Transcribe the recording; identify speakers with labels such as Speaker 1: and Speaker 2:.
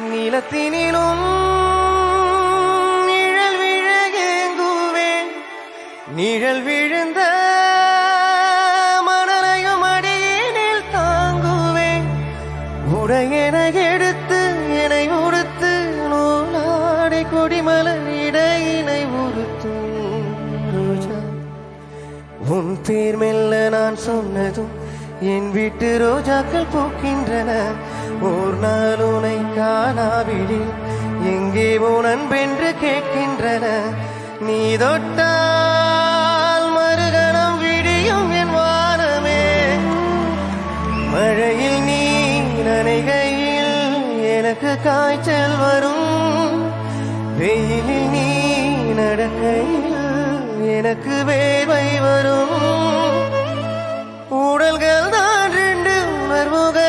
Speaker 1: நீலத்தினிலும் நிழல் விழ ஏங்குவேன். நிழல் விழுந்த மணலையும் அடியினில் தாங்குவேன். உடையென எடுத்து என்னை உடுத்து நூலாடை கொடிமலர் இடையினை உறுத்தும் ரோஜா. உன் பேர் மெல்ல நான் சொன்னதும் என் வீட்டு ரோஜாக்கள் பூக்கின்றன. ஓர் நாள் உனை காணாவிடில் எங்கே உன் அன்பென்று கேட்கின்றன. நீ தொட்டால் மறுகணம் விடியும் என் வானமே. மழையில் நீ நனைகையில் எனக்கு காய்ச்சல் வரும். வெயிலில் நீ நடக்கையில் எனக்கு வேர்வை வரும். உடல்கள் தான் ரெண்டு உணர்வுகள்